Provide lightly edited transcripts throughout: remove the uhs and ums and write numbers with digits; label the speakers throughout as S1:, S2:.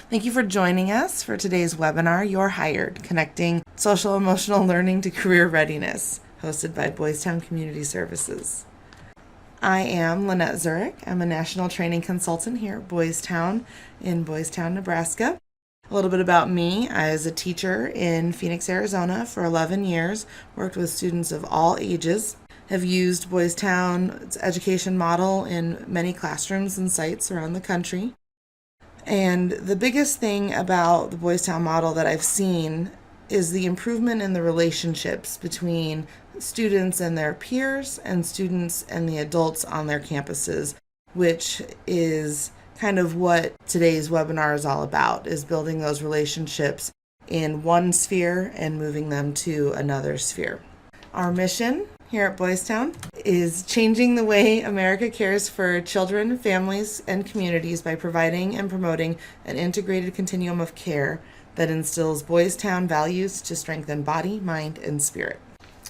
S1: Thank you for joining us for today's webinar, You're Hired, Connecting Social Emotional Learning to Career Readiness, hosted by Boys Town Community Services. I am Lynette Zurich. I'm a national training consultant here at Boys Town in Boys Town, Nebraska. A little bit about me. I was a teacher in Phoenix, Arizona for 11 years, worked with students of all ages, have used Boys Town's education model in many classrooms and sites around the country. And the biggest thing about the Boys Town model that I've seen is the improvement in the relationships between students and their peers and students and the adults on their campuses, which is kind of what today's webinar is all about, is building those relationships in one sphere and moving them to another sphere. Our mission here at Boys Town is changing the way America cares for children, families, and communities by providing and promoting an integrated continuum of care that instills Boys Town values to strengthen body, mind, and spirit.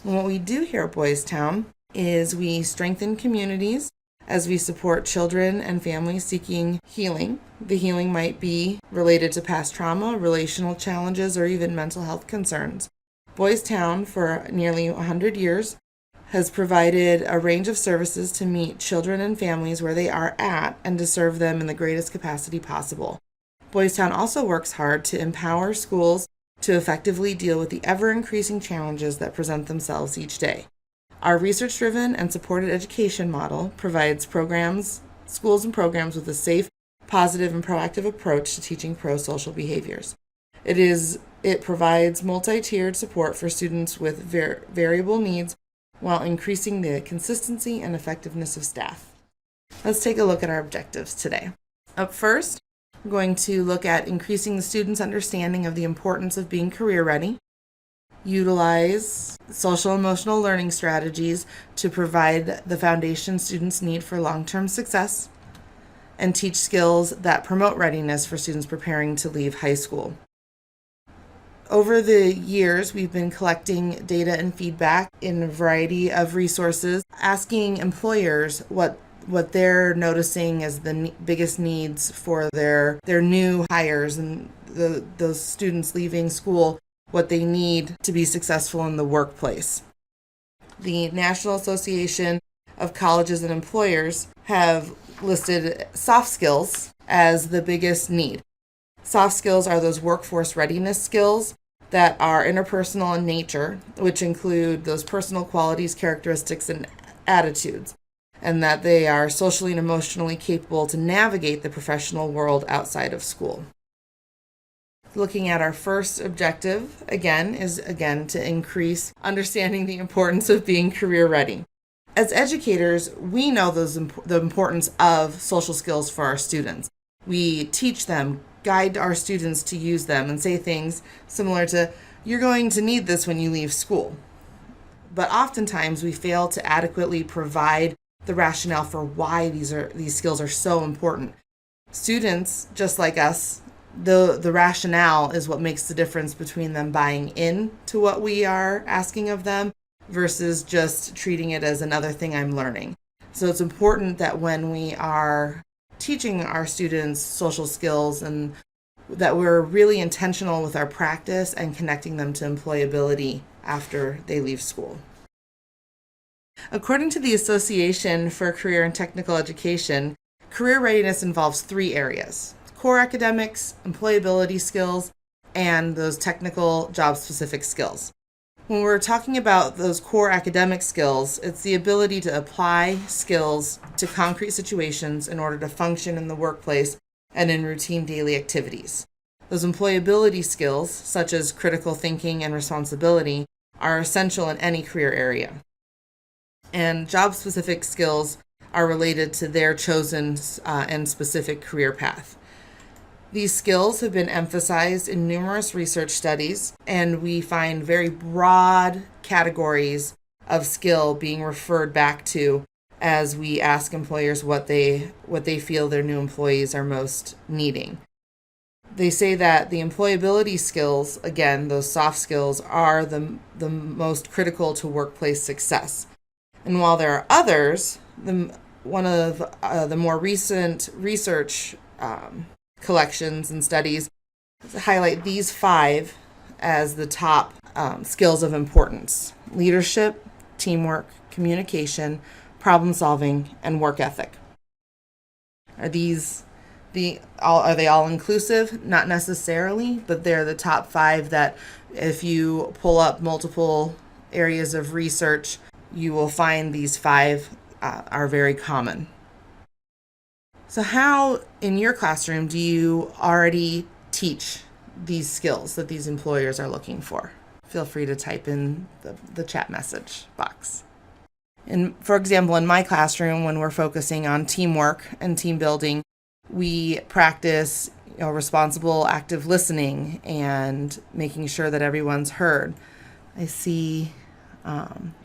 S1: And what we do here at Boys Town is we strengthen communities as we support children and families seeking healing. The healing might be related to past trauma, relational challenges, or even mental health concerns. Boys Town, for nearly 100 years, has provided a range of services to meet children and families where they are at and to serve them in the greatest capacity possible. Boys Town also works hard to empower schools to effectively deal with the ever-increasing challenges that present themselves each day. Our research-driven and supported education model provides schools and programs with a safe, positive, and proactive approach to teaching pro-social behaviors. It provides multi-tiered support for students with variable needs while increasing the consistency and effectiveness of staff. Let's take a look at our objectives today. Up first, we're going to look at increasing the students' understanding of the importance of being career ready, utilize social emotional learning strategies to provide the foundation students need for long-term success, and teach skills that promote readiness for students preparing to leave high school. Over the years, we've been collecting data and feedback in a variety of resources, asking employers what they're noticing as the biggest needs for their new hires and those students leaving school, what they need to be successful in the workplace. The National Association of Colleges and Employers have listed soft skills as the biggest need. Soft skills are those workforce readiness skills that are interpersonal in nature, which include those personal qualities, characteristics, and attitudes, and that they are socially and emotionally capable to navigate the professional world outside of school. Looking at our first objective, is to increase understanding the importance of being career ready. As educators, we know the importance of social skills for our students. We teach them, guide our students to use them, and say things similar to, "You're going to need this when you leave school." But oftentimes we fail to adequately provide the rationale for why these skills are so important. Students, just like us, the rationale is what makes the difference between them buying into what we are asking of them versus just treating it as another thing I'm learning. So it's important that when we are teaching our students social skills and that we're really intentional with our practice and connecting them to employability after they leave school. According to the Association for Career and Technical Education, career readiness involves 3 areas: core academics, employability skills, and those technical job-specific skills. When we're talking about those core academic skills, it's the ability to apply skills to concrete situations in order to function in the workplace and in routine daily activities. Those employability skills, such as critical thinking and responsibility, are essential in any career area. And job-specific skills are related to their chosen and specific career path. These skills have been emphasized in numerous research studies, and we find very broad categories of skill being referred back to as we ask employers what they feel their new employees are most needing. They say that the employability skills, again, those soft skills, are the most critical to workplace success. And while there are others, one of the more recent research collections and studies highlight these 5 as the top skills of importance: leadership, teamwork, communication, problem solving, and work ethic. Are they all inclusive? Not necessarily, but they're the top 5 that if you pull up multiple areas of research, you will find these 5 are very common. So how in your classroom do you already teach these skills that these employers are looking for? Feel free to type in the chat message box. And for example, in my classroom, when we're focusing on teamwork and team building, we practice responsible active listening and making sure that everyone's heard. I see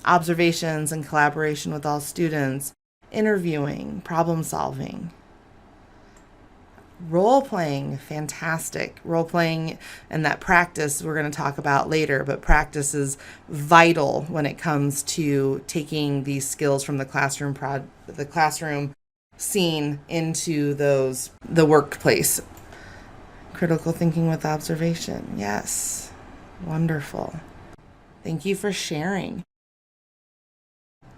S1: observations and collaboration with all students, interviewing, problem solving. Role playing, fantastic. Role playing and that practice we're going to talk about later, but practice is vital when it comes to taking these skills from the classroom scene into the workplace. Critical thinking with observation. Yes. Wonderful. Thank you for sharing.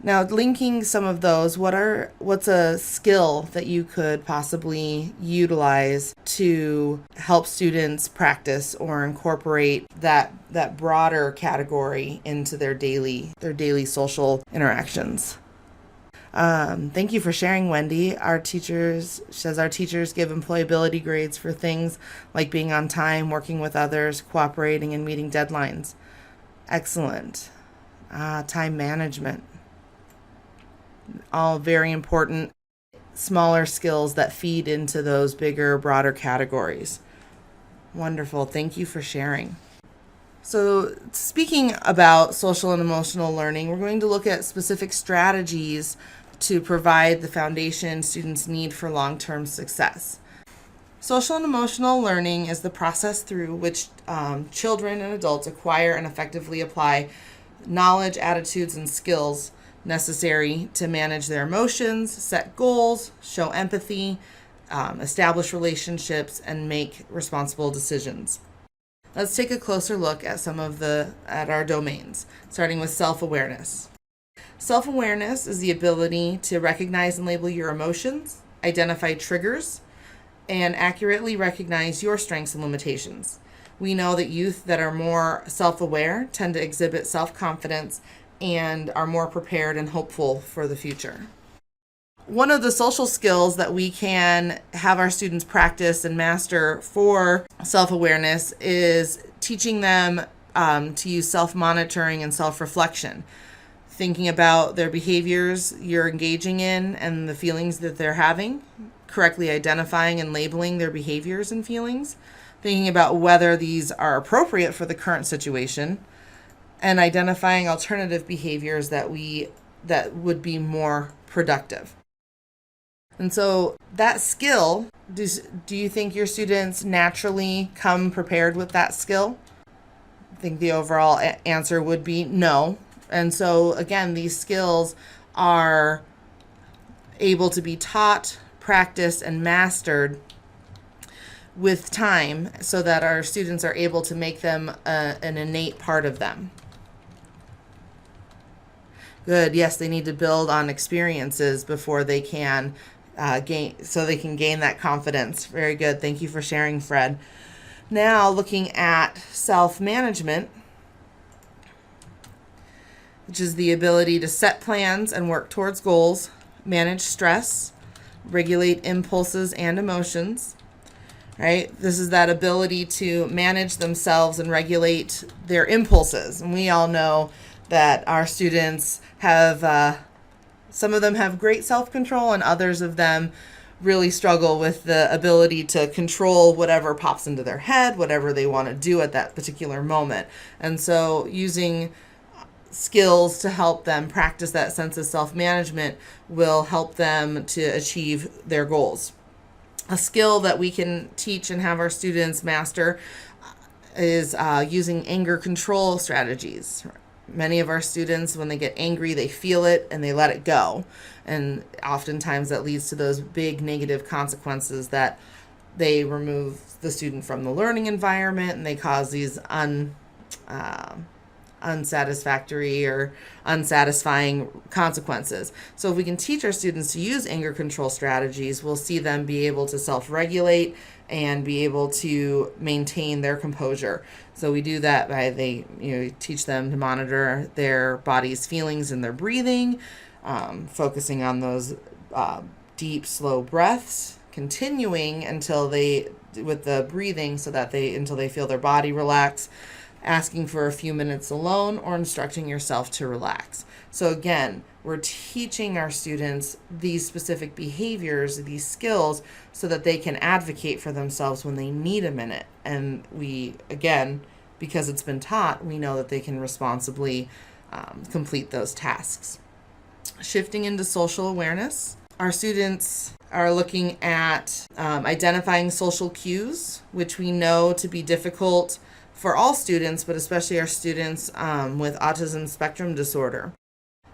S1: Now, linking some of those, what's a skill that you could possibly utilize to help students practice or incorporate that broader category into their daily social interactions? Thank you for sharing, Wendy. She says our teachers give employability grades for things like being on time, working with others, cooperating, and meeting deadlines. Excellent. Time management. All very important, smaller skills that feed into those bigger, broader categories. Wonderful. Thank you for sharing. So speaking about social and emotional learning, we're going to look at specific strategies to provide the foundation students need for long-term success. Social and emotional learning is the process through which children and adults acquire and effectively apply knowledge, attitudes, and skills necessary to manage their emotions, set goals, show empathy, establish relationships, and make responsible decisions. Let's take a closer look at at our domains, starting with self-awareness. Self-awareness is the ability to recognize and label your emotions, identify triggers, and accurately recognize your strengths and limitations. We know that youth that are more self-aware tend to exhibit self-confidence and are more prepared and hopeful for the future. One of the social skills that we can have our students practice and master for self-awareness is teaching them to use self-monitoring and self-reflection, thinking about their behaviors you're engaging in and the feelings that they're having, correctly identifying and labeling their behaviors and feelings, thinking about whether these are appropriate for the current situation, and identifying alternative behaviors that would be more productive. And so that skill, do you think your students naturally come prepared with that skill? I think the overall answer would be no. And so again, these skills are able to be taught, practiced, and mastered with time so that our students are able to make them an innate part of them. Good. Yes, they need to build on experiences before they can gain that confidence. Very good. Thank you for sharing, Fred. Now, looking at self-management, which is the ability to set plans and work towards goals, manage stress, regulate impulses and emotions. Right? This is that ability to manage themselves and regulate their impulses. And we all know that our students have, some of them have great self-control and others of them really struggle with the ability to control whatever pops into their head, whatever they want to do at that particular moment. And so using skills to help them practice that sense of self-management will help them to achieve their goals. A skill that we can teach and have our students master is using anger control strategies. Many of our students, when they get angry, they feel it and they let it go. And oftentimes that leads to those big negative consequences that they remove the student from the learning environment, and they cause these unsatisfactory or unsatisfying consequences. So if we can teach our students to use anger control strategies, we'll see them be able to self-regulate and be able to maintain their composure. So we do that by teach them to monitor their body's feelings and their breathing, focusing on those deep, slow breaths, continuing until with the breathing until they feel their body relax, asking for a few minutes alone, or instructing yourself to relax. So again, we're teaching our students these specific behaviors, these skills, so that they can advocate for themselves when they need a minute. And we, again, because it's been taught, we know that they can responsibly complete those tasks. Shifting into social awareness, our students are looking at identifying social cues, which we know to be difficult for all students, but especially our students with autism spectrum disorder.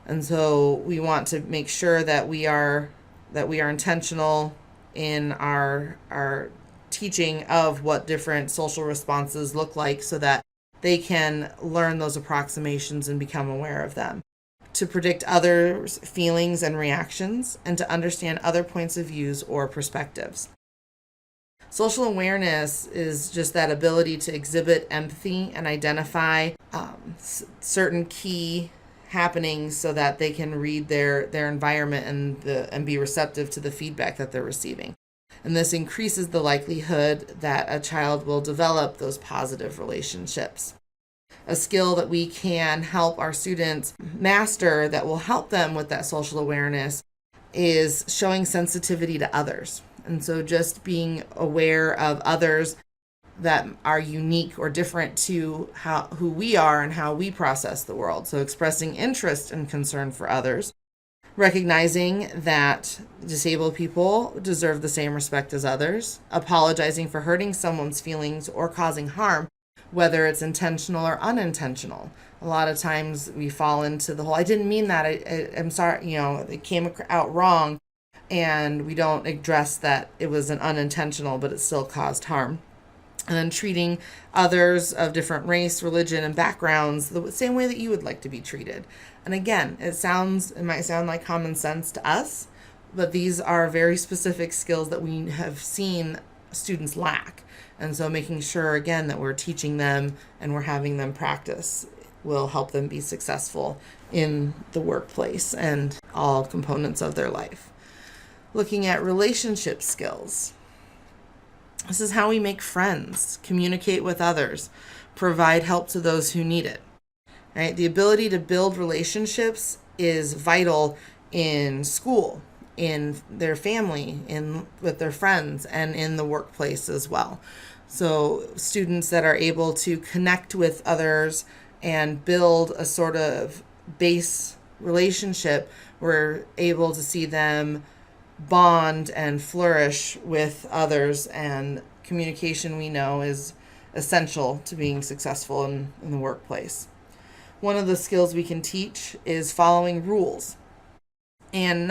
S1: And so we want to make sure that we are intentional in our teaching of what different social responses look like, so that they can learn those approximations and become aware of them, to predict others' feelings and reactions, and to understand other points of views or perspectives. Social awareness is just that ability to exhibit empathy and identify certain key happenings so that they can read their environment and be receptive to the feedback that they're receiving. And this increases the likelihood that a child will develop those positive relationships. A skill that we can help our students master that will help them with that social awareness is showing sensitivity to others. And so just being aware of others that are unique or different to who we are and how we process the world. So expressing interest and concern for others, recognizing that disabled people deserve the same respect as others, apologizing for hurting someone's feelings or causing harm, whether it's intentional or unintentional. A lot of times we fall into the whole, I didn't mean that, I'm sorry, it came out wrong, and we don't address that it was an unintentional, but it still caused harm. And then treating others of different race, religion, and backgrounds the same way that you would like to be treated. And again, it might sound like common sense to us, but these are very specific skills that we have seen students lack. And so making sure, again, that we're teaching them and we're having them practice will help them be successful in the workplace and all components of their life. Looking at relationship skills. This is how we make friends, communicate with others, provide help to those who need it. Right? The ability to build relationships is vital in school, in their family, with their friends, and in the workplace as well. So students that are able to connect with others and build a sort of base relationship, we're able to see them bond and flourish with others, and communication, we know, is essential to being successful in the workplace. One of the skills we can teach is following rules, and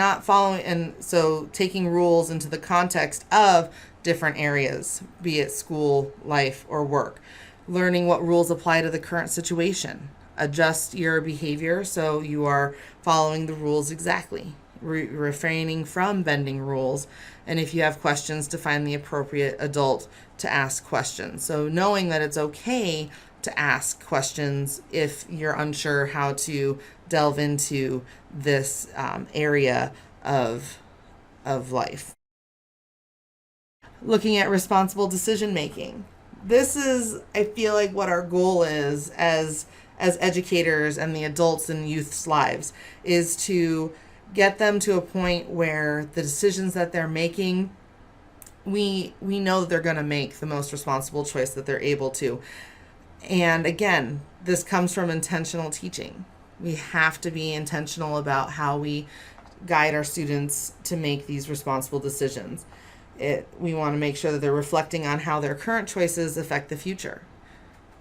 S1: so taking rules into the context of different areas, be it school, life, or work. Learning what rules apply to the current situation. Adjust your behavior so you are following the rules exactly. Refraining from bending rules, and if you have questions, to find the appropriate adult to ask questions. So knowing that it's okay to ask questions if you're unsure how to delve into this area of life. Looking at responsible decision making. This is, I feel like, what our goal is as educators and the adults in youth's lives, is to get them to a point where the decisions that they're making, we know that they're going to make the most responsible choice that they're able to. And again, this comes from intentional teaching. We have to be intentional about how we guide our students to make these responsible decisions. We want to make sure that they're reflecting on how their current choices affect the future.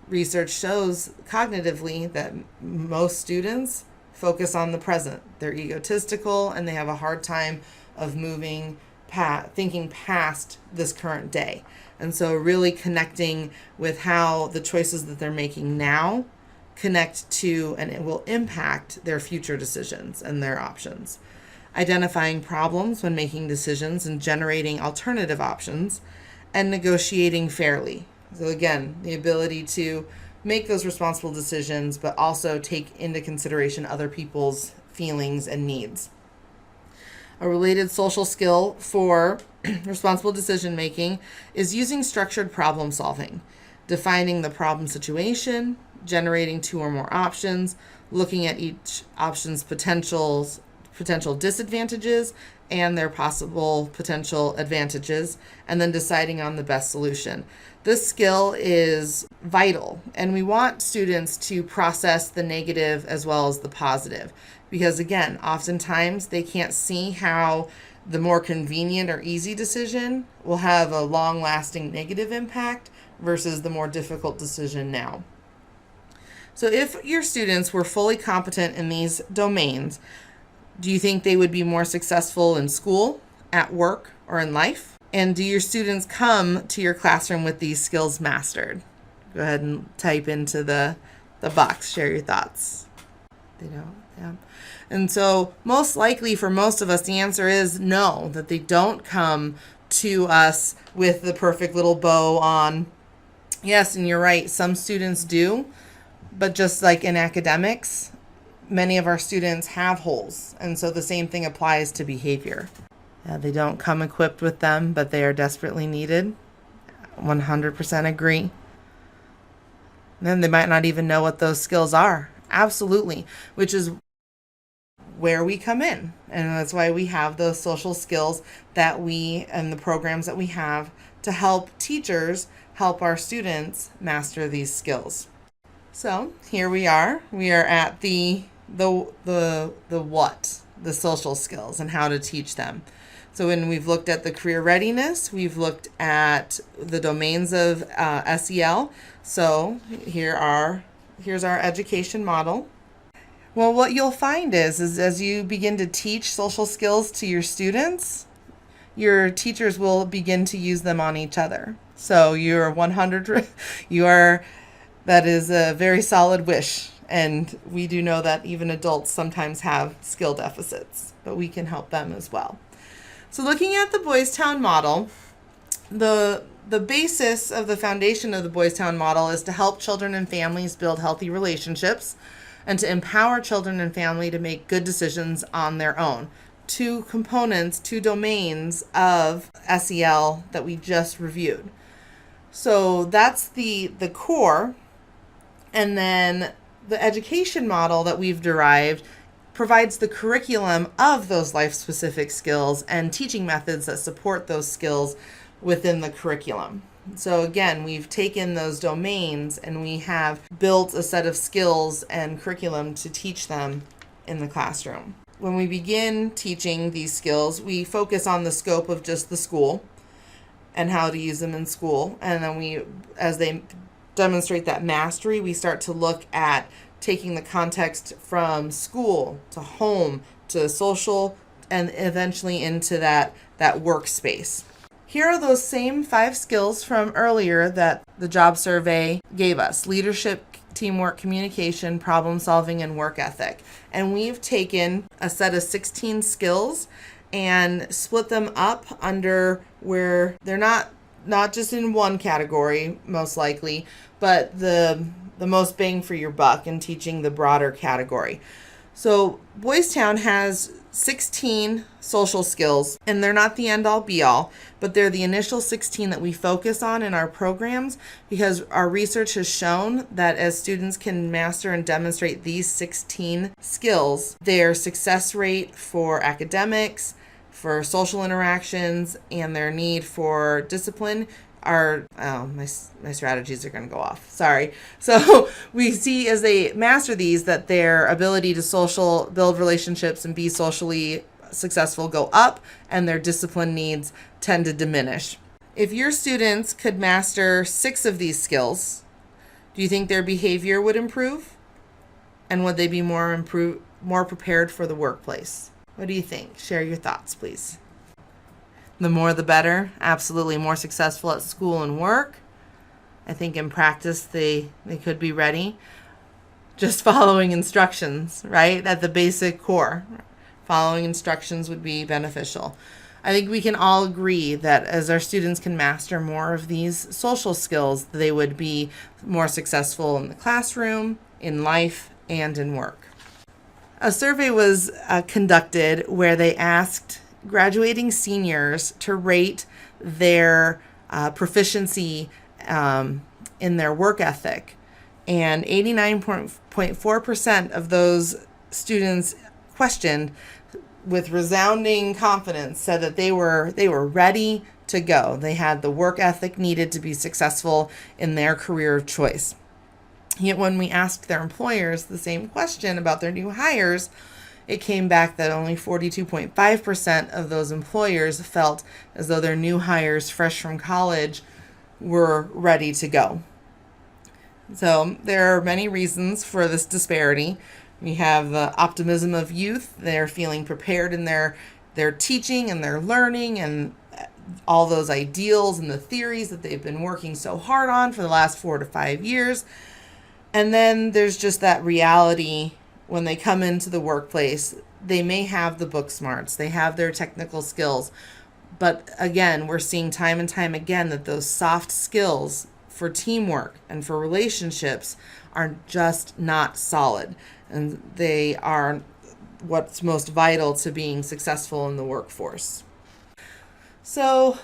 S1: Research shows cognitively that most students focus on the present. They're egotistical and they have a hard time of moving thinking past this current day. And so really connecting with how the choices that they're making now connect to and it will impact their future decisions and their options. Identifying problems when making decisions and generating alternative options, and negotiating fairly. So again, the ability to make those responsible decisions, but also take into consideration other people's feelings and needs. A related social skill for responsible decision making is using structured problem solving, defining the problem situation, generating two or more options, looking at each option's potential disadvantages and their possible potential advantages, and then deciding on the best solution. This skill is vital, and we want students to process the negative as well as the positive, because again, oftentimes they can't see how the more convenient or easy decision will have a long-lasting negative impact versus the more difficult decision now. So if your students were fully competent in these domains, do you think they would be more successful in school, at work, or in life? And do your students come to your classroom with these skills mastered? Go ahead and type into the box, share your thoughts. They don't, yeah. And so most likely for most of us, the answer is no, that they don't come to us with the perfect little bow on. Yes, and you're right, some students do, but just like in academics, many of our students have holes, and so the same thing applies to behavior. They don't come equipped with them, but they are desperately needed. 100% agree. And then they might not even know what those skills are. Absolutely, which is where we come in, and that's why we have those social skills that we and the programs that we have to help teachers help our students master these skills. So here we are. We are at the what, the social skills and how to teach them. So when we've looked at the career readiness, we've looked at the domains of SEL. So here's our education model. Well, what you'll find is as you begin to teach social skills to your students, your teachers will begin to use them on each other. So that is a very solid wish. And we do know that even adults sometimes have skill deficits, but we can help them as well. So looking at the Boys Town model, the basis of the foundation of the Boys Town model is to help children and families build healthy relationships and to empower children and family to make good decisions on their own. Two components, two domains of SEL that we just reviewed. So that's the core. And then the education model that we've derived provides the curriculum of those life-specific skills and teaching methods that support those skills within the curriculum. So again, we've taken those domains and we have built a set of skills and curriculum to teach them in the classroom. When we begin teaching these skills, we focus on the scope of just the school and how to use them in school. And then as they demonstrate that mastery, we start to look at taking the context from school to home to social and eventually into that workspace. Here are those same 5 skills from earlier that the job survey gave us: leadership, teamwork, communication, problem solving, and work ethic. And we've taken a set of 16 skills and split them up under where they're not just in one category, most likely, but the most bang for your buck in teaching the broader category. So Boys Town has 16 social skills, and they're not the end all be all, but they're the initial 16 that we focus on in our programs because our research has shown that as students can master and demonstrate these 16 skills, their success rate for academics, for social interactions, and their need for discipline my strategies are going to go off. Sorry. So we see as they master these that their ability to build relationships and be socially successful go up, and their discipline needs tend to diminish. If your students could master 6 of these skills, do you think their behavior would improve? And would they be more prepared for the workplace? What do you think? Share your thoughts, please. The more the better. Absolutely. More successful at school and work. I think in practice they could be ready. Just following instructions, right? At the basic core. Following instructions would be beneficial. I think we can all agree that as our students can master more of these social skills, they would be more successful in the classroom, in life, and in work. A survey was conducted where they asked graduating seniors to rate their proficiency in their work ethic. And 89.4% of those students questioned with resounding confidence said that they were ready to go. They had the work ethic needed to be successful in their career of choice. Yet when we asked their employers the same question about their new hires, it came back that only 42.5% of those employers felt as though their new hires fresh from college were ready to go. So there are many reasons for this disparity. We have the optimism of youth. They're feeling prepared in their teaching and their learning and all those ideals and the theories that they've been working so hard on for the last 4 to 5 years. And then there's just that reality when they come into the workplace. They may have the book smarts, they have their technical skills, but again, we're seeing time and time again that those soft skills for teamwork and for relationships are just not solid. And they are what's most vital to being successful in the workforce. So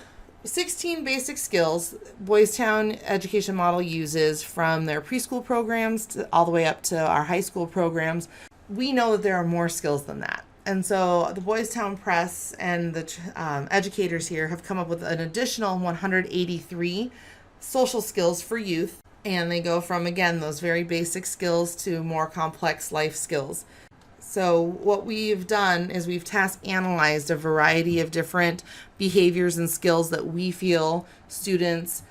S1: 16 basic skills Boys Town education model uses from their preschool programs all the way up to our high school programs. We know that there are more skills than that. And so the Boys Town Press and the educators here have come up with an additional 183 social skills for youth. And they go from, again, those very basic skills to more complex life skills. So what we've done is we've task analyzed a variety of different behaviors and skills that we feel students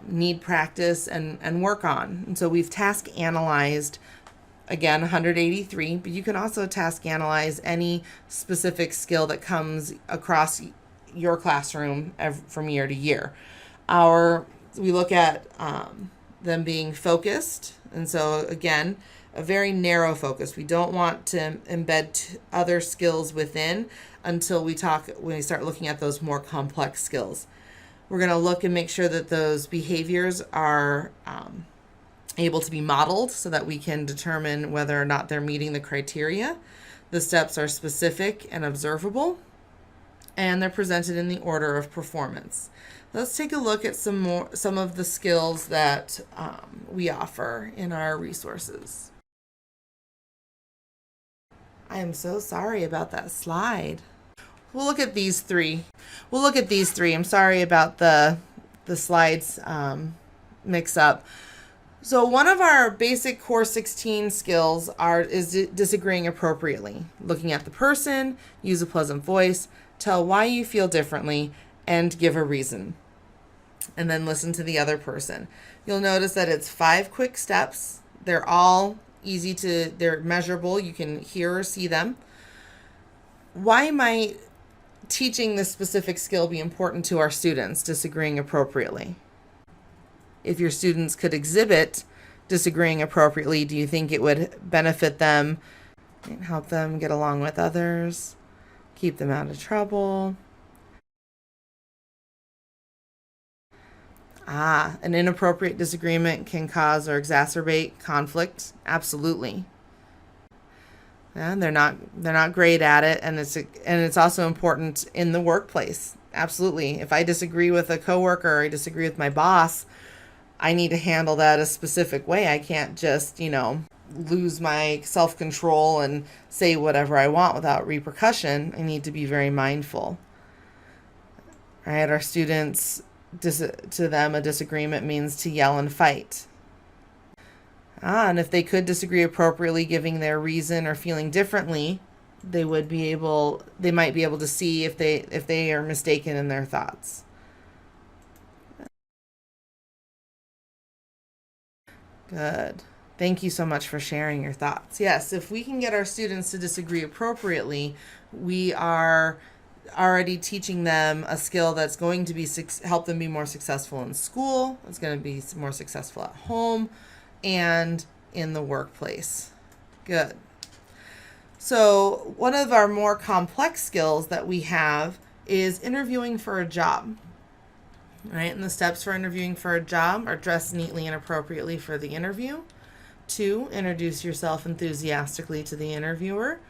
S1: need practice and work on. And so we've task analyzed, again, 183, but you can also task analyze any specific skill that comes across your classroom from year to year. We look at them being focused. And so again, a very narrow focus. We don't want to embed other skills within until we start looking at those more complex skills. We're going to look and make sure that those behaviors are able to be modeled so that we can determine whether or not they're meeting the criteria. The steps are specific and observable, and they're presented in the order of performance. Let's take a look at some of the skills that we offer in our resources. I am so sorry about that slide. We'll look at these three. I'm sorry about the slides mix up. So one of our basic core 16 skills is disagreeing appropriately. Looking at the person, use a pleasant voice, tell why you feel differently, and give a reason. And then listen to the other person. You'll notice that it's 5 quick steps. They're all they're measurable. You can hear or see them. Why might teaching this specific skill be important to our students, disagreeing appropriately? If your students could exhibit disagreeing appropriately, do you think it would benefit them and help them get along with others, keep them out of trouble? An inappropriate disagreement can cause or exacerbate conflict. Absolutely. Yeah, they're not great at it, and it's also important in the workplace. Absolutely. If I disagree with a coworker or I disagree with my boss, I need to handle that a specific way. I can't just, lose my self-control and say whatever I want without repercussion. I need to be very mindful. All right, our students, to them, a disagreement means to yell and fight. And if they could disagree appropriately, giving their reason or feeling differently, they might be able to see if they are mistaken in their thoughts. Good. Thank you so much for sharing your thoughts. Yes, if we can get our students to disagree appropriately, we are already teaching them a skill that's going to be help them be more successful in school. It's going to be more successful at home and in the workplace. Good. So one of our more complex skills that we have is interviewing for a job. Right? And the steps for interviewing for a job are: dress neatly and appropriately for the interview. 2, introduce yourself enthusiastically to the interviewer.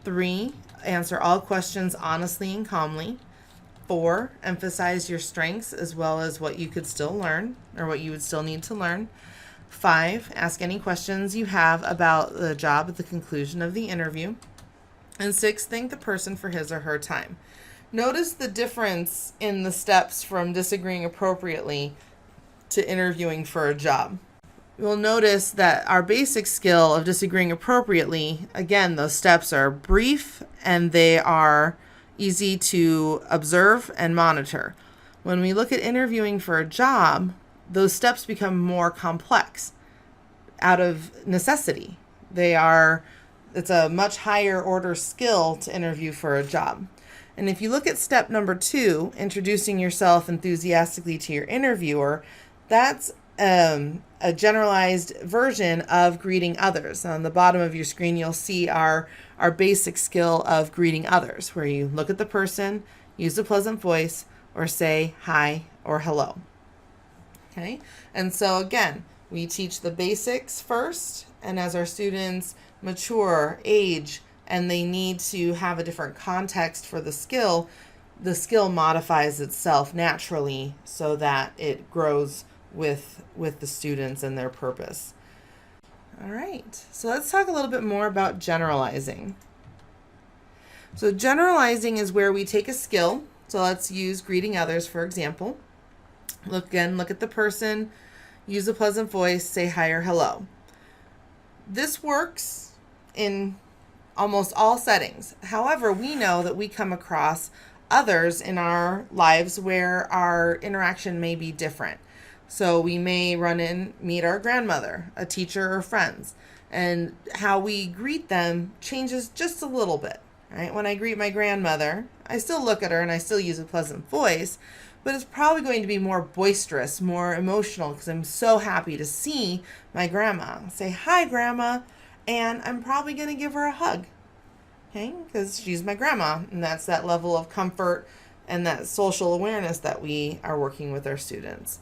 S1: 3, answer all questions honestly and calmly. 4, emphasize your strengths as well as what you could still learn or what you would still need to learn. 5, ask any questions you have about the job at the conclusion of the interview. And 6, thank the person for his or her time. Notice the difference in the steps from disagreeing appropriately to interviewing for a job. You'll notice that our basic skill of disagreeing appropriately, again, those steps are brief and they are easy to observe and monitor. When we look at interviewing for a job, those steps become more complex out of necessity. It's a much higher order skill to interview for a job. And if you look at step number 2, introducing yourself enthusiastically to your interviewer, that's a generalized version of greeting others. On the bottom of your screen, you'll see our basic skill of greeting others, where you look at the person, use a pleasant voice, or say hi or hello. Okay, and so again, we teach the basics first, and as our students mature, age, and they need to have a different context for the skill modifies itself naturally so that it grows with the students and their purpose. All right, so let's talk a little bit more about generalizing. So generalizing is where we take a skill. So let's use greeting others, for example. Look at the person, use a pleasant voice, say hi or hello. This works in almost all settings. However, we know that we come across others in our lives where our interaction may be different. So we may meet our grandmother, a teacher, or friends, and how we greet them changes just a little bit. Right? When I greet my grandmother, I still look at her and I still use a pleasant voice, but it's probably going to be more boisterous, more emotional, because I'm so happy to see my grandma. Say, hi, Grandma, and I'm probably going to give her a hug, okay, because she's my grandma, and that's that level of comfort and that social awareness that we are working with our students.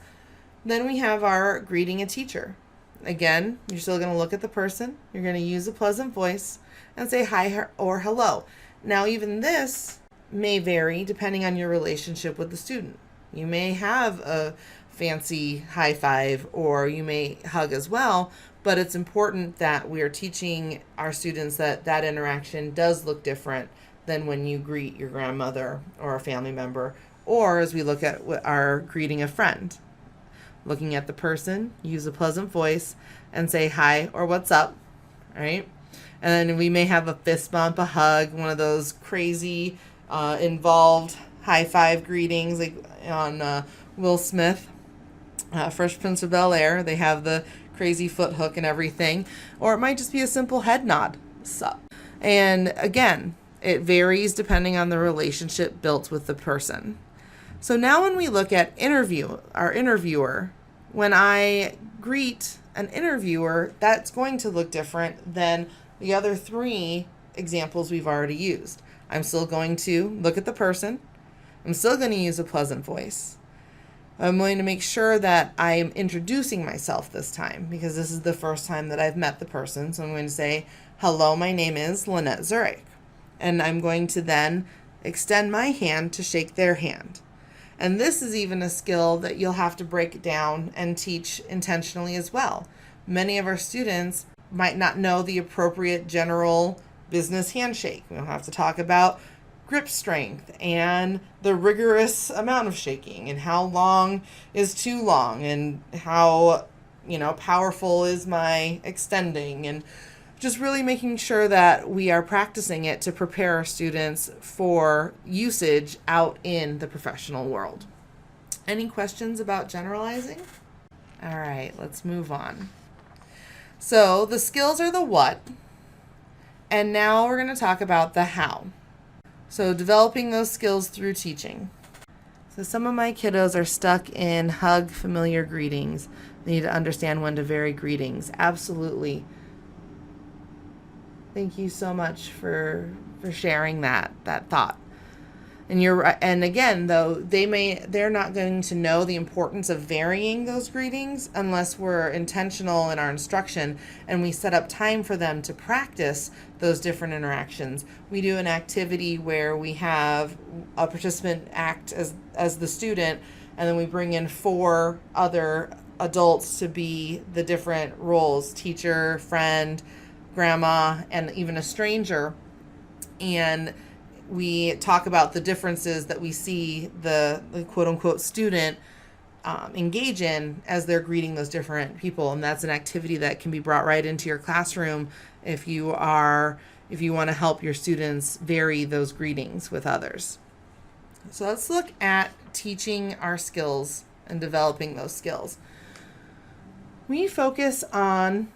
S1: Then we have our greeting a teacher. Again, you're still going to look at the person, you're going to use a pleasant voice, and say hi or hello. Now, even this may vary depending on your relationship with the student. You may have a fancy high five, or you may hug as well, but it's important that we are teaching our students that that interaction does look different than when you greet your grandmother or a family member, or as we look at our greeting a friend. Looking at the person, use a pleasant voice, and say hi or what's up, right? And then we may have a fist bump, a hug, one of those crazy involved high five greetings like on Will Smith, Fresh Prince of Bel-Air. They have the crazy foot hook and everything. Or it might just be a simple head nod. Sup. And again, it varies depending on the relationship built with the person. So now when we look at our interviewer, when I greet an interviewer, that's going to look different than the other 3 examples we've already used. I'm still going to look at the person. I'm still going to use a pleasant voice. I'm going to make sure that I am introducing myself this time, because this is the first time that I've met the person. So I'm going to say, hello, my name is Lynette Zurich. And I'm going to then extend my hand to shake their hand. And this is even a skill that you'll have to break down and teach intentionally as well. Many of our students might not know the appropriate general business handshake. We'll have to talk about grip strength and the rigorous amount of shaking and how long is too long and how, powerful is my extending, and just really making sure that we are practicing it to prepare our students for usage out in the professional world. Any questions about generalizing? All right, let's move on. So the skills are the what, and now we're going to talk about the how. So developing those skills through teaching. So some of my kiddos are stuck in hug familiar greetings. They need to understand when to vary greetings. Absolutely. Thank you so much for sharing that thought. And you're right. And again, though, they're not going to know the importance of varying those greetings unless we're intentional in our instruction and we set up time for them to practice those different interactions. We do an activity where we have a participant act as the student, and then we bring in 4 other adults to be the different roles: teacher, friend, grandma, and even a stranger. And we talk about the differences that we see the quote-unquote student engage in as they're greeting those different people. And that's an activity that can be brought right into your classroom if you want to help your students vary those greetings with others. So let's look at teaching our skills and developing those skills. We focus on...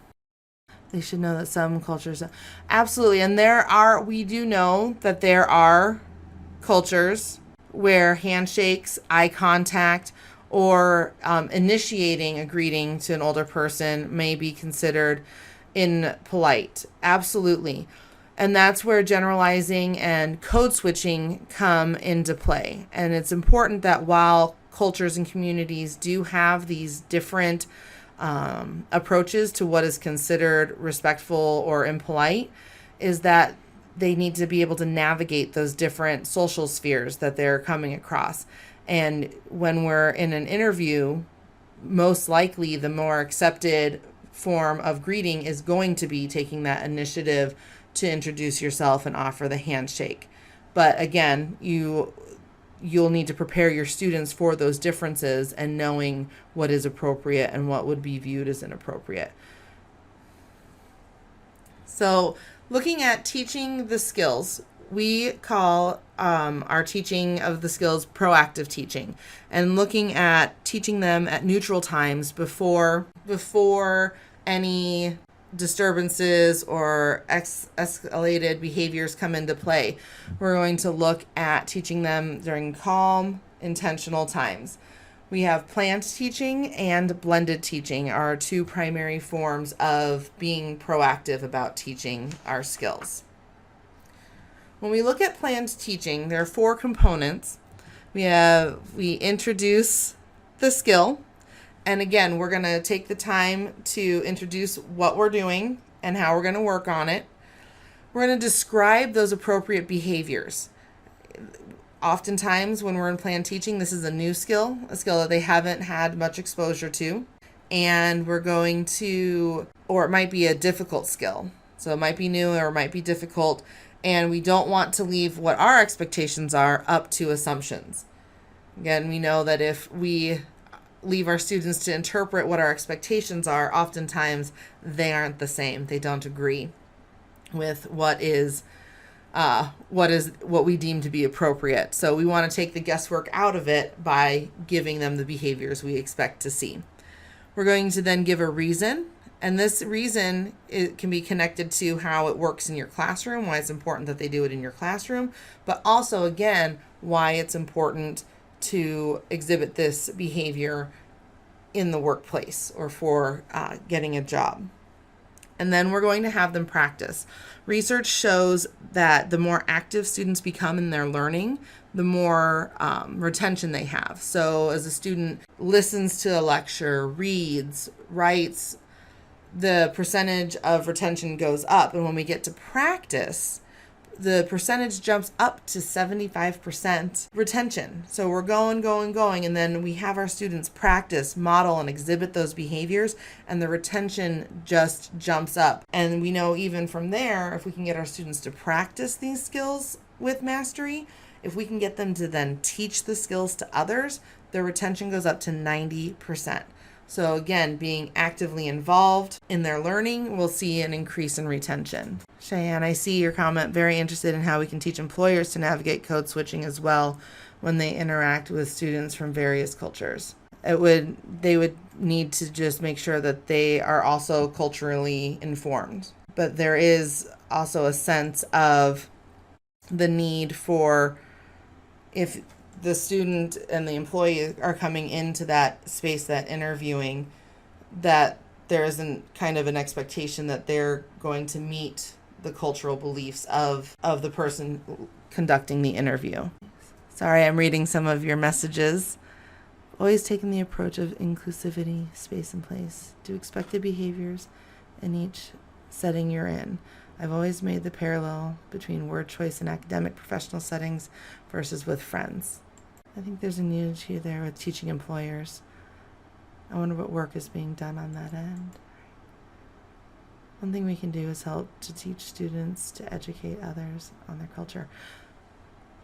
S1: They should know that some cultures... Absolutely. And we do know that there are cultures where handshakes, eye contact, or initiating a greeting to an older person may be considered impolite. Absolutely. And that's where generalizing and code switching come into play. And it's important that while cultures and communities do have these different approaches to what is considered respectful or impolite, is that they need to be able to navigate those different social spheres that they're coming across. And when we're in an interview, most likely the more accepted form of greeting is going to be taking that initiative to introduce yourself and offer the handshake. But again, you'll need to prepare your students for those differences and knowing what is appropriate and what would be viewed as inappropriate. So looking at teaching the skills, we call our teaching of the skills proactive teaching, and looking at teaching them at neutral times before any disturbances or escalated behaviors come into play. We're going to look at teaching them during calm, intentional times. We have planned teaching and blended teaching are our 2 primary forms of being proactive about teaching our skills. When we look at planned teaching, there are 4 components. We introduce the skill. And again, we're going to take the time to introduce what we're doing and how we're going to work on it. We're going to describe those appropriate behaviors. Oftentimes when we're in planned teaching, this is a new skill, a skill that they haven't had much exposure to. And we're going to, or it might be a difficult skill. So it might be new or it might be difficult. And we don't want to leave what our expectations are up to assumptions. Again, we know that if we leave our students to interpret what our expectations are, oftentimes they aren't the same. They don't agree with what we deem to be appropriate. So we want to take the guesswork out of it by giving them the behaviors we expect to see. We're going to then give a reason, and this reason can be connected to how it works in your classroom, why it's important that they do it in your classroom, but also, again, why it's important to exhibit this behavior in the workplace or for getting a job. And then we're going to have them practice. Research shows that the more active students become in their learning, the more retention they have. So as a student listens to a lecture, reads, writes, the percentage of retention goes up. And when we get to practice, the percentage jumps up to 75% retention. So we're going, and then we have our students practice, model, and exhibit those behaviors, and the retention just jumps up. And we know even from there, if we can get our students to practice these skills with mastery, if we can get them to then teach the skills to others, their retention goes up to 90%. So again, being actively involved in their learning, we'll see an increase in retention. Cheyenne, I see your comment. Very interested in how we can teach employers to navigate code switching as well when they interact with students from various cultures. They would need to just make sure that they are also culturally informed. But there is also a sense of the need for, if the student and the employee are coming into that space, that interviewing, that there isn't kind of an expectation that they're going to meet the cultural beliefs of the person conducting the interview. Sorry, I'm reading some of your messages. Always taking the approach of inclusivity, space and place. Do expected behaviors in each setting you're in. I've always made the parallel between word choice in academic professional settings versus with friends. I think there's a unity there with teaching employers. I wonder what work is being done on that end. One thing we can do is help to teach students to educate others on their culture.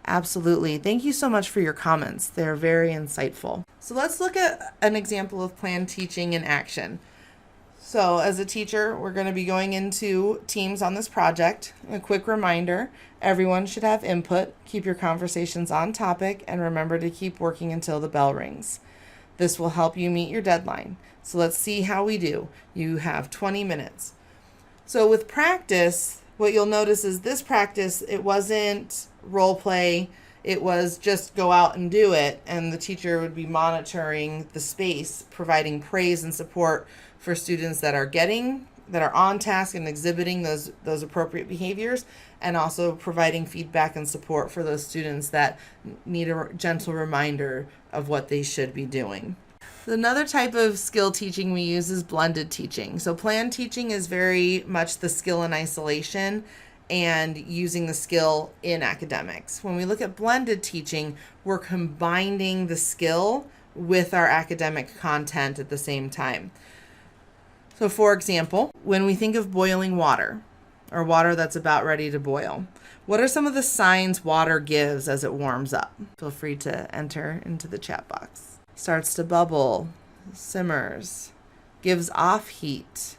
S1: Absolutely. Thank you so much for your comments. They're very insightful. So let's look at an example of planned teaching in action. So as a teacher, we're going to be going into teams on this project. A quick reminder, everyone should have input. Keep your conversations on topic and remember to keep working until the bell rings. This will help you meet your deadline. So let's see how we do. You have 20 minutes. So with practice, what you'll notice is this practice, it wasn't role play. It was just go out and do it. And the teacher would be monitoring the space, providing praise and support for students that are on task and exhibiting those appropriate behaviors, and also providing feedback and support for those students that need a gentle reminder of what they should be doing. Another type of skill teaching we use is blended teaching. So planned teaching is very much the skill in isolation and using the skill in academics. When we look at blended teaching, we're combining the skill with our academic content at the same time. So for example, when we think of boiling water, or water that's about ready to boil, what are some of the signs water gives as it warms up? Feel free to enter into the chat box. Starts to bubble, simmers, gives off heat,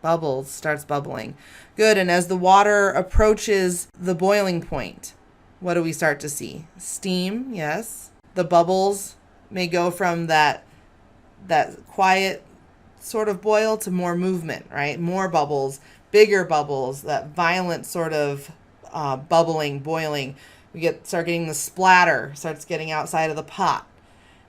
S1: bubbles, starts bubbling. Good, and as the water approaches the boiling point, what do we start to see? Steam, yes. The bubbles may go from that quiet sort of boil to more movement, right? More bubbles, bigger bubbles, that violent sort of bubbling, boiling. We start getting the splatter, starts getting outside of the pot.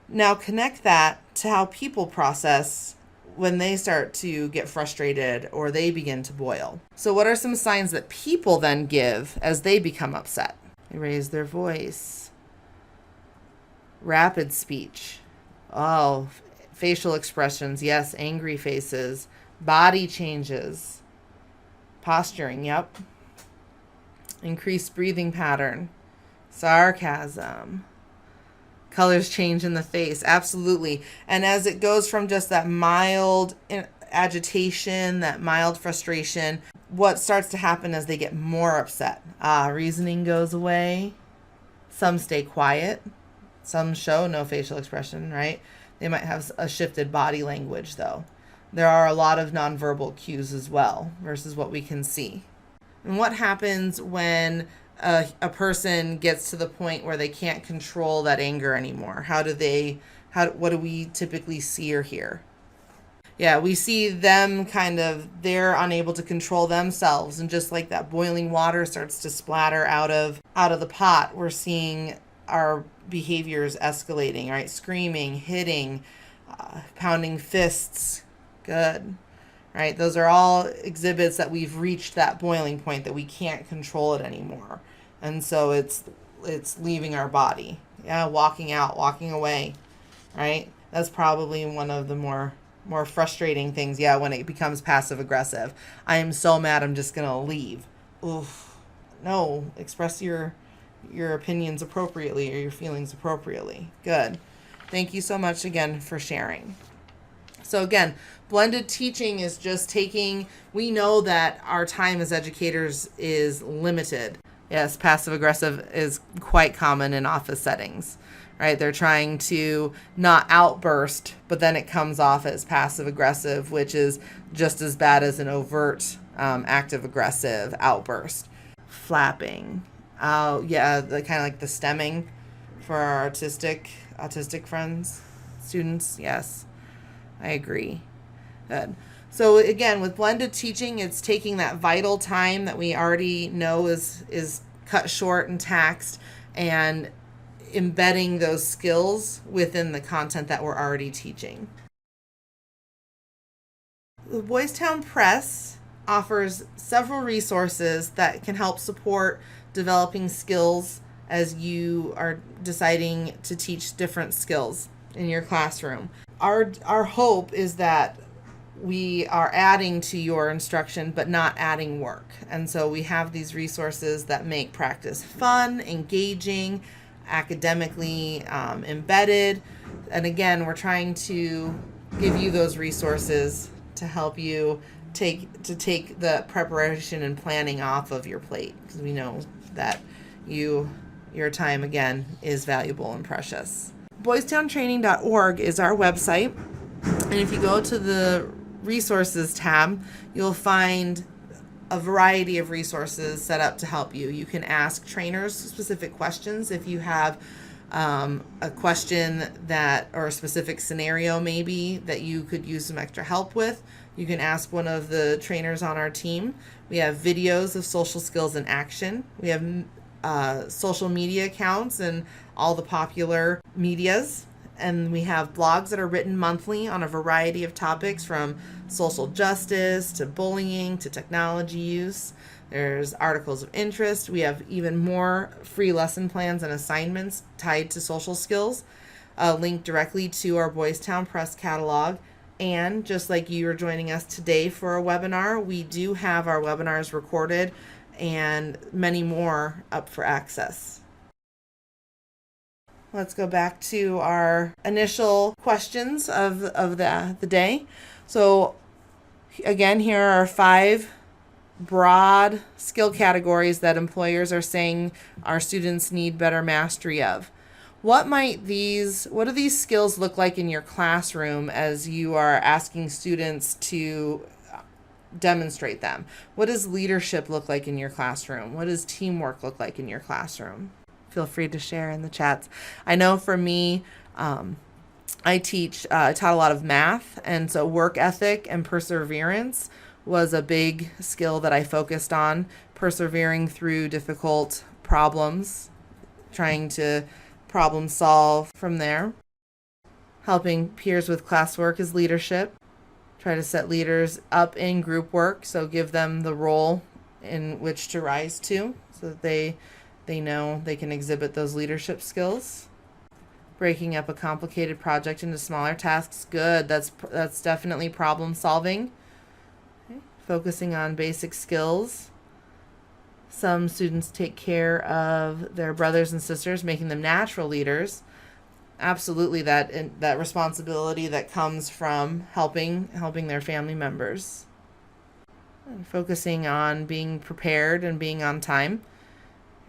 S1: Now connect that to how people process when they start to get frustrated or they begin to boil. So what are some signs that people then give as they become upset? They raise their voice. Rapid speech. Oh, facial expressions. Yes, angry faces. Body changes. Posturing, yep. Increased breathing pattern. Sarcasm. Colors change in the face, absolutely. And as it goes from just that mild agitation, that mild frustration, what starts to happen as they get more upset? Reasoning goes away. Some stay quiet. Some show no facial expression, right? They might have a shifted body language, though. There are a lot of nonverbal cues as well versus what we can see. And what happens when a person gets to the point where they can't control that anger anymore? What do we typically see or hear? Yeah, we see them they're unable to control themselves, and just like that boiling water starts to splatter out of the pot, we're seeing our behaviors escalating, right? Screaming, hitting, pounding fists. Good. Right? Those are all exhibits that we've reached that boiling point, that we can't control it anymore. And so it's leaving our body. Yeah, walking out, walking away, right? That's probably one of the more frustrating things, yeah, when it becomes passive aggressive. I am so mad, I'm just going to leave. Oof. No, express your opinions appropriately or your feelings appropriately. Good. Thank you so much again for sharing. So again, blended teaching is just we know that our time as educators is limited. Yes, passive aggressive is quite common in office settings, right? They're trying to not outburst, but then it comes off as passive aggressive, which is just as bad as an overt active aggressive outburst. Flapping. Yeah, the kind of like the stemming for our autistic friends, students. Yes, I agree. Good. So again, with blended teaching, it's taking that vital time that we already know is cut short and taxed, and embedding those skills within the content that we're already teaching. The Boys Town Press offers several resources that can help support developing skills as you are deciding to teach different skills in your classroom. Our hope is that we are adding to your instruction but not adding work. And so we have these resources that make practice fun, engaging, academically embedded. And again, we're trying to give you those resources to help you take the preparation and planning off of your plate, because we know that your time again is valuable and precious. BoystownTraining.org is our website, and if you go to the resources tab, you'll find a variety of resources set up to help you. You can ask trainers specific questions if you have a question that, or a specific scenario maybe that you could use some extra help with. You can ask one of the trainers on our team. We have videos of social skills in action. We have social media accounts and all the popular medias. And we have blogs that are written monthly on a variety of topics, from social justice to bullying to technology use. There's articles of interest. We have even more free lesson plans and assignments tied to social skills, linked directly to our Boys Town Press catalog. And just like you are joining us today for a webinar, we do have our webinars recorded and many more up for access. Let's go back to our initial questions of the day. So again, here are 5 broad skill categories that employers are saying our students need better mastery of. What do these skills look like in your classroom as you are asking students to demonstrate them? What does leadership look like in your classroom? What does teamwork look like in your classroom? Feel free to share in the chats. I know for me, I taught a lot of math, and so work ethic and perseverance was a big skill that I focused on, persevering through difficult problems, trying to problem solve from there. Helping peers with classwork is leadership. Try to set leaders up in group work, so give them the role in which to rise to, so that they know they can exhibit those leadership skills. Breaking up a complicated project into smaller tasks, good. That's definitely problem solving. Okay. Focusing on basic skills. Some students take care of their brothers and sisters, making them natural leaders. Absolutely, that responsibility that comes from helping their family members. And focusing on being prepared and being on time.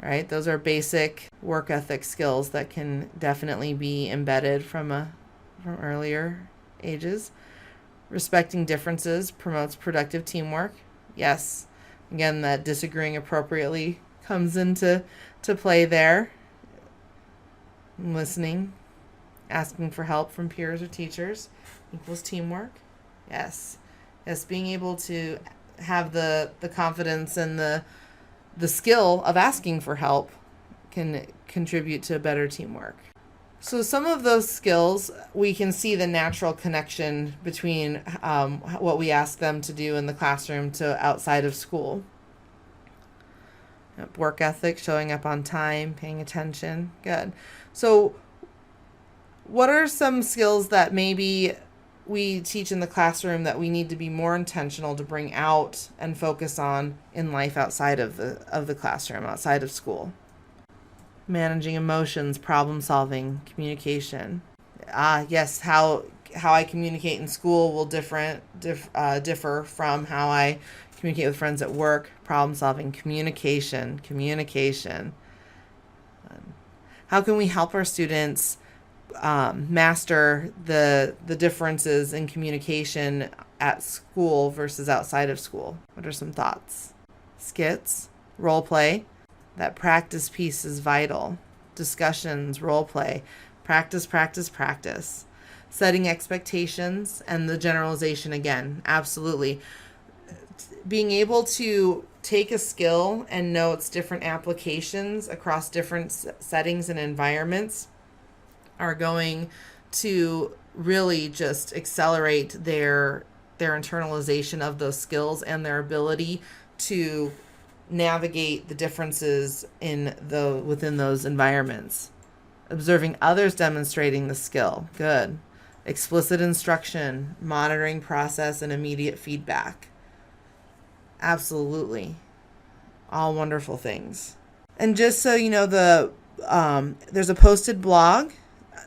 S1: Right, those are basic work ethic skills that can definitely be embedded from earlier ages. Respecting differences promotes productive teamwork. Yes, again, that disagreeing appropriately comes into play there. Listening, asking for help from peers or teachers equals teamwork. Yes, being able to have the confidence and the skill of asking for help can contribute to better teamwork. So some of those skills, we can see the natural connection between what we ask them to do in the classroom to outside of school. Work ethic, showing up on time, paying attention. Good. So what are some skills that maybe we teach in the classroom that we need to be more intentional to bring out and focus on in life outside of the classroom, outside of school? Managing emotions, problem solving, communication. Yes, how I communicate in school will differ from how I communicate with friends at work. Problem solving, communication. How can we help our students master the differences in communication at school versus outside of school? What are some thoughts? Skits, role play. That practice piece is vital. Discussions, role play, practice. Setting expectations and the generalization again. Absolutely. being able to take a skill and know its different applications across different settings and environments are going to really just accelerate their internalization of those skills and their ability to navigate the differences within those environments. Observing others demonstrating the skill. Good. Explicit instruction, monitoring process, and immediate feedback. Absolutely. All wonderful things. And just so you know, there's a posted blog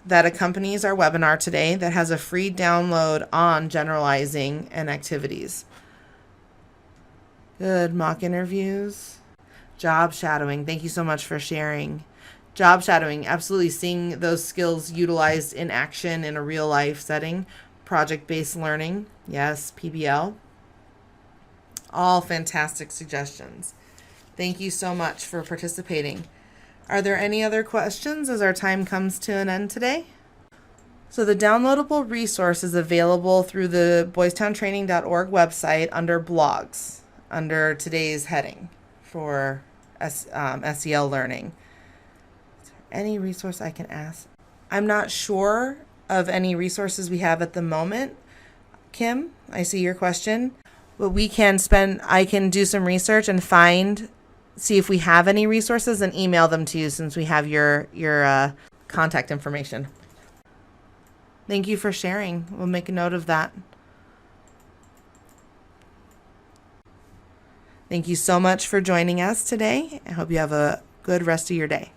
S1: that accompanies our webinar today that has a free download on generalizing and activities. Good. Mock interviews. Job shadowing. Thank you so much for sharing. Job shadowing, absolutely seeing those skills utilized in action in a real life setting. Project-based learning. Yes, PBL. All fantastic suggestions. Thank you so much for participating. Are there any other questions as our time comes to an end today? So the downloadable resource is available through the boystowntraining.org website under blogs, under today's heading for SEL learning. Is there any resource I can ask? I'm not sure of any resources we have at the moment. Kim, I see your question. But I can do some research and see if we have any resources and email them to you since we have your contact information. Thank you for sharing. We'll make a note of that. Thank you so much for joining us today. I hope you have a good rest of your day.